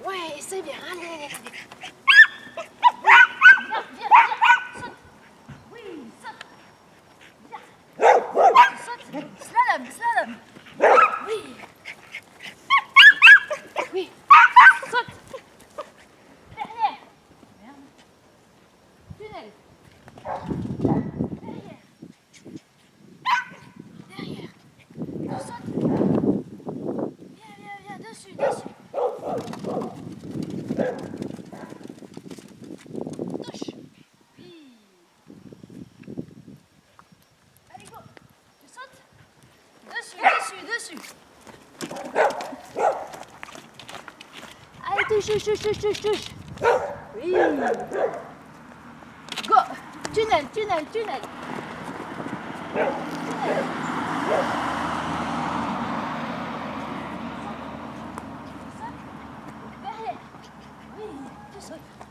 Ouais, c'est bien. Allez, allez, allez. Viens, saute. Oui, saute. Viens. Saute. Slalom, slalom. Oui. Oui. Saute. Derrière. Merde. Tunnel. Derrière. Derrière. Tu sautes. Viens, dessus, dessus. Touche. Oui. Allez, go. Tu sautes. Dessus. Allez, touche. Oui. Go. Tunnel. Derrière. Oui, tu sautes.